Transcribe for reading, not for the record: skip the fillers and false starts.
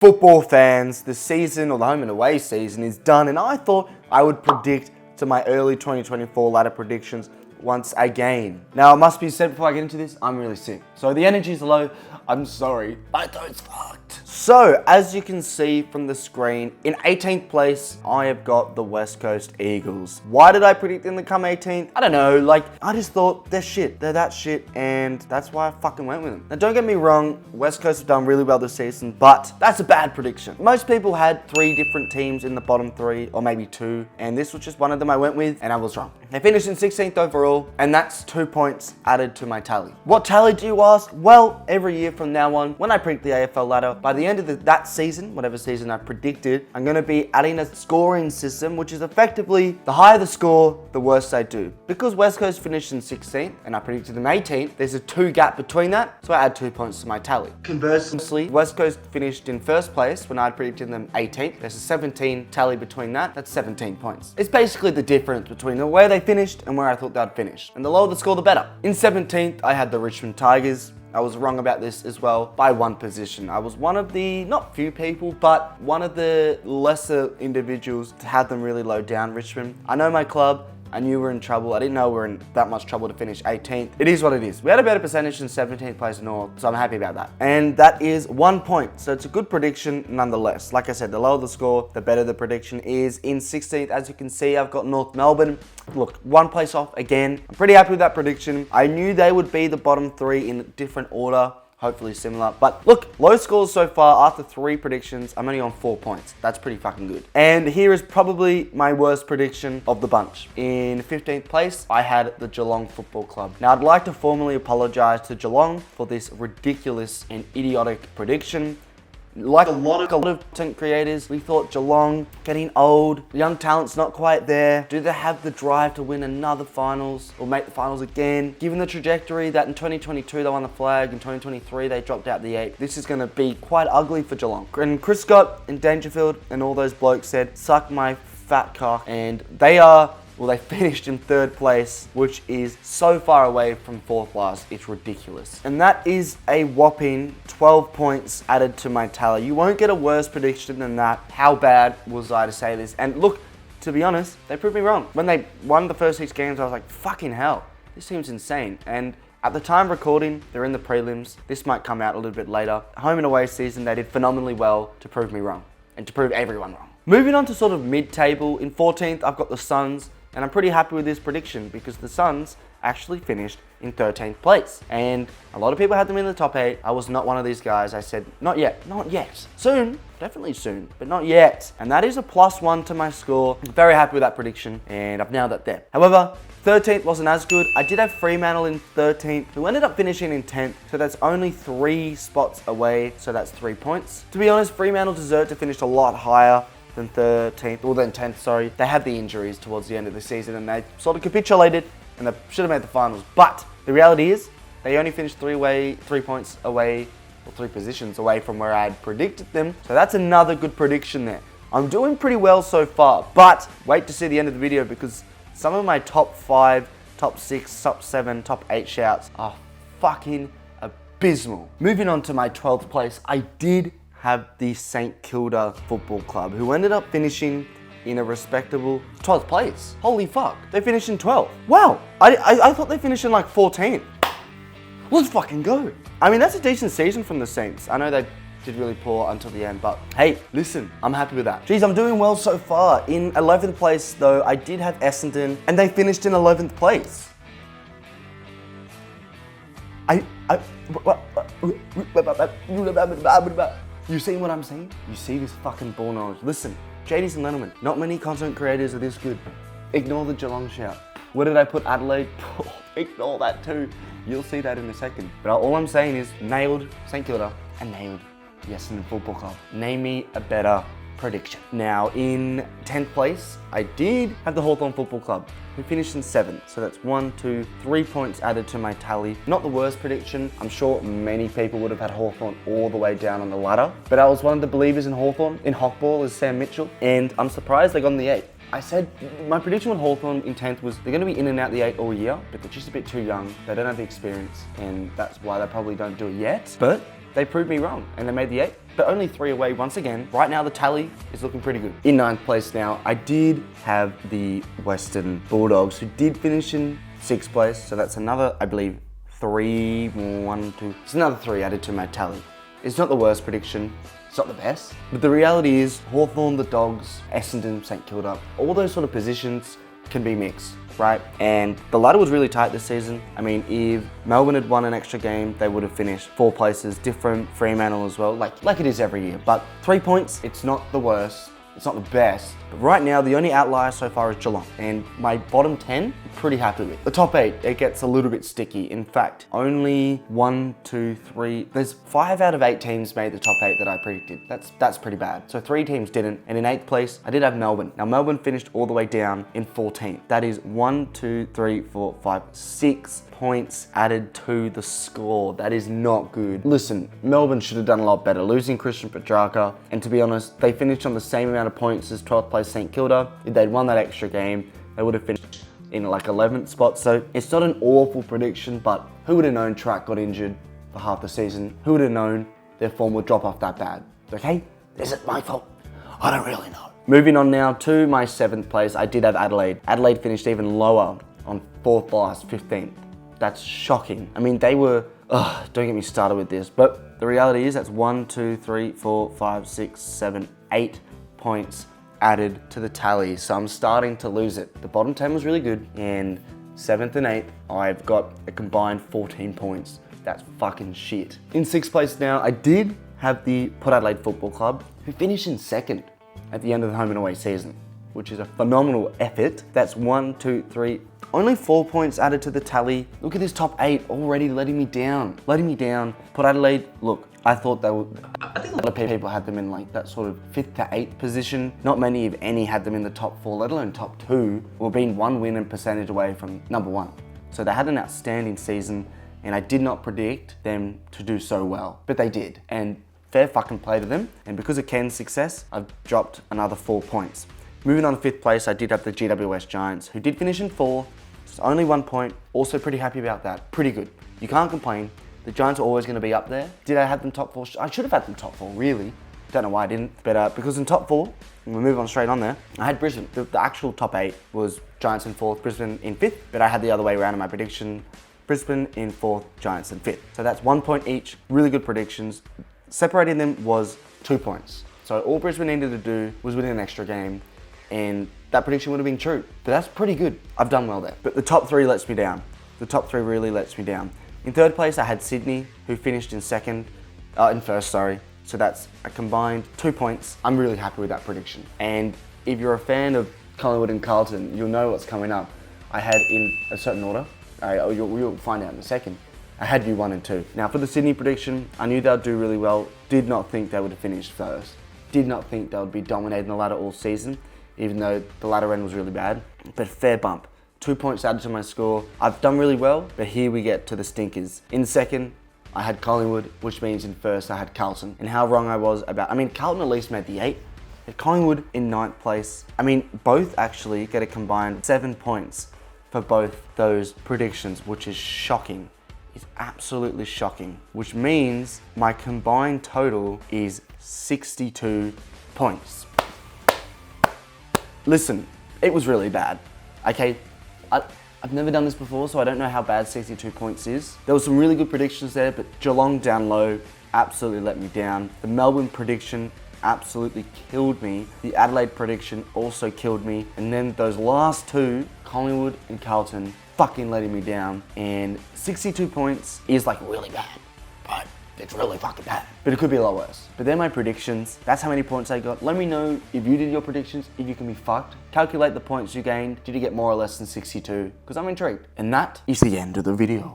Football fans, the season or the home and away season is done, and I thought I would predict to my early 2024 ladder predictions once again. Now, it must be said before I get into this, I'm really sick. So the energy's low, I'm sorry, my throat's fucked. So, as you can see from the screen, in 18th place, I have got the West Coast Eagles. Why did I predict them to come 18th? I don't know, I just thought they're shit. They're that shit, and that's why I fucking went with them. Now, don't get me wrong, West Coast have done really well this season, but that's a bad prediction. Most people had 3 different teams in the bottom 3, or maybe 2, and this was just one of them I went with, and I was wrong. They finished in 16th overall, and that's 2 points added to my tally. What tally do you ask? Well, every year from now on, when I predict the AFL ladder, by the end of that season, whatever season I predicted, I'm going to be adding a scoring system, which is effectively the higher the score, the worse they do. Because West Coast finished in 16th, and I predicted them 18th, there's a 2 gap between that, so I add 2 points to my tally. Conversely, West Coast finished in first place when I predicted them 18th. There's a 17 tally between that, that's 17 points. It's basically the difference between the way they finished and where I thought they'd finish. And the lower the score, the better. In 17th, I had the Richmond Tigers. I was wrong about this as well by 1 position. I was one of the, not few people, but one of the lesser individuals to have them really low down, Richmond. I know my club. I knew we were in trouble. I didn't know we were in that much trouble to finish 18th. It is what it is. We had a better percentage than 17th place North, so I'm happy about that. And that is 1 point. So it's a good prediction nonetheless. Like I said, the lower the score, the better the prediction is. In 16th, as you can see, I've got North Melbourne. Look, 1 place off again. I'm pretty happy with that prediction. I knew they would be the bottom 3 in different order. Hopefully similar. But look, low scores so far after 3 predictions. I'm only on 4 points. That's pretty fucking good. And here is probably my worst prediction of the bunch. In 15th place, I had the Geelong Football Club. Now, I'd like to formally apologize to Geelong for this ridiculous and idiotic prediction. Like a lot of content creators, we thought Geelong getting old, young talent's not quite there. Do they have the drive to win another finals or make the finals again? Given the trajectory that in 2022 they won the flag, in 2023 they dropped out the 8, this is going to be quite ugly for Geelong. And Chris Scott and Dangerfield and all those blokes said, suck my fat cock, and they finished in 3rd place, which is so far away from 4th last, it's ridiculous. And that is a whopping 12 points added to my tally. You won't get a worse prediction than that. How bad was I to say this? And look, to be honest, they proved me wrong. When they won the first 6 games, I was like, fucking hell, this seems insane. And at the time of recording, they're in the prelims. This might come out a little bit later. Home and away season, they did phenomenally well to prove me wrong and to prove everyone wrong. Moving on to sort of mid-table, in 14th, I've got the Suns. And I'm pretty happy with this prediction because the Suns actually finished in 13th place. And a lot of people had them in the top 8. I was not one of these guys. I said, not yet, not yet. Soon, definitely soon, but not yet. And that is a +1 to my score. I'm very happy with that prediction and I've nailed that there. However, 13th wasn't as good. I did have Fremantle in 13th, who ended up finishing in 10th. So that's only 3 spots away. So that's 3 points. To be honest, Fremantle deserved to finish a lot higher than 13th, or than 10th, sorry. They had the injuries towards the end of the season and they sort of capitulated and they should have made the finals. But the reality is, they only finished 3 points away, or 3 positions away from where I had predicted them. So that's another good prediction there. I'm doing pretty well so far, but wait to see the end of the video because some of my top 5, top 6, top 7, top 8 shouts are fucking abysmal. Moving on to my 12th place, I did have the St Kilda Football Club, who ended up finishing in a respectable 12th place. Holy fuck, they finished in 12th. Wow, I thought they finished in like 14th. Let's fucking go. I mean, that's a decent season from the Saints. I know they did really poor until the end, but hey, listen, I'm happy with that. Geez, I'm doing well so far. In 11th place though, I did have Essendon, and they finished in 11th place. You see what I'm saying? You see this fucking ball knowledge. Listen, JDs and Lennon, not many content creators are this good. Ignore the Geelong shout. Where did I put Adelaide? Ignore that too. You'll see that in a second. But all I'm saying is nailed St Kilda and nailed the Essendon Football Club. Name me a better prediction. Now, in 10th place, I did have the Hawthorn Football Club, who finished in 7th. So that's 1, 2, 3 points added to my tally. Not the worst prediction. I'm sure many people would have had Hawthorn all the way down on the ladder. But I was one of the believers in Hawthorn, in Hockball, as Sam Mitchell. And I'm surprised they got in the 8. I said, my prediction on Hawthorn in 10th was they're going to be in and out the 8 all year, but they're just a bit too young. They don't have the experience, and that's why they probably don't do it yet. But they proved me wrong, and they made the 8. but only 3 away once again. Right now the tally is looking pretty good. In 9th place now, I did have the Western Bulldogs, who did finish in 6th place. So that's another, I believe, 3, 1, 2. It's another 3 added to my tally. It's not the worst prediction. It's not the best. But the reality is, Hawthorn, the Dogs, Essendon, St Kilda, all those sort of positions can be mixed, right? And the ladder was really tight this season. I mean, if Melbourne had won an extra game, they would have finished 4 places different, Fremantle as well, like it is every year. But 3 points, it's not the worst, it's not the best. But right now, the only outlier so far is Geelong. And my bottom 10, I'm pretty happy with. The top 8, it gets a little bit sticky. In fact, only 1, 2, 3, there's 5 out of 8 teams made the top 8 that I predicted. That's pretty bad. So 3 teams didn't. And in 8th place, I did have Melbourne. Now Melbourne finished all the way down in 14th. That is 1, 2, 3, 4, 5, 6 points added to the score. That is not good. Listen, Melbourne should have done a lot better, losing Christian Petrarca. And to be honest, they finished on the same amount of points as 12th place St Kilda. If they'd won that extra game, they would have finished in like 11th spot. So it's not an awful prediction, but who would have known Track got injured for half the season? Who would have known their form would drop off that bad? Okay, is it my fault? I don't really know. Moving on now to my 7th place, I did have Adelaide. Adelaide finished even lower on 4th last, 15th. That's shocking. I mean, they were, don't get me started with this, but the reality is that's 1, 2, 3, 4, 5, 6, 7, 8 points added to the tally. So I'm starting to lose it. The bottom 10 was really good, and 7th and 8th, I've got a combined 14 points. That's fucking shit. In 6th place now, I did have the Port Adelaide Football Club, who finished in 2nd at the end of the home and away season, which is a phenomenal effort. That's 1, 2, 3, only 4 points added to the tally. Look at this top 8 already letting me down. Port Adelaide, look, I thought they would, I think a lot of people had them in like that sort of 5th to 8th position. Not many, if any, had them in the top 4, let alone top 2, or being 1 win and percentage away from number 1. So they had an outstanding season, and I did not predict them to do so well, but they did. And fair fucking play to them. And because of Ken's success, I've dropped another 4 points. Moving on to 5th place, I did have the GWS Giants, who did finish in 4, just only 1 point. Also pretty happy about that. Pretty good. You can't complain. The Giants are always going to be up there. Did I have them top 4? I should have had them top 4, really. Don't know why I didn't. But because in top 4, and we'll move on straight on there, I had Brisbane. The actual top 8 was Giants in 4th, Brisbane in 5th, but I had the other way around in my prediction. Brisbane in 4th, Giants in 5th. So that's 1 point each. Really good predictions. Separating them was 2 points. So all Brisbane needed to do was win an extra game, and that prediction would have been true. But that's pretty good. I've done well there. But the top 3 lets me down. The top 3 really lets me down. In 3rd place, I had Sydney, who finished in 1st, sorry. So that's a combined 2 points. I'm really happy with that prediction. And if you're a fan of Collingwood and Carlton, you'll know what's coming up. I had in a certain order, you'll find out in a second. I had you 1 and 2. Now for the Sydney prediction, I knew they'd do really well. Did not think they would have finished first. Did not think they would be dominating the ladder all season, even though the ladder end was really bad. But fair bump. 2 points added to my score. I've done really well, but here we get to the stinkers. In 2nd, I had Collingwood, which means in 1st I had Carlton. And how wrong I was about, Carlton at least made the 8. But Collingwood in 9th place. Both actually get a combined 7 points for both those predictions, which is shocking. It's absolutely shocking, which means my combined total is 62 points. Listen, it was really bad, okay? I've never done this before, so I don't know how bad 62 points is. There were some really good predictions there, but Geelong down low absolutely let me down. The Melbourne prediction absolutely killed me. The Adelaide prediction also killed me. And then those last 2, Collingwood and Carlton, fucking letting me down. And 62 points is like really bad, but it's really fucking bad. But it could be a lot worse. But they're my predictions. That's how many points I got. Let me know if you did your predictions, if you can be fucked. Calculate the points you gained. Did you get more or less than 62? Because I'm intrigued. And that is the end of the video.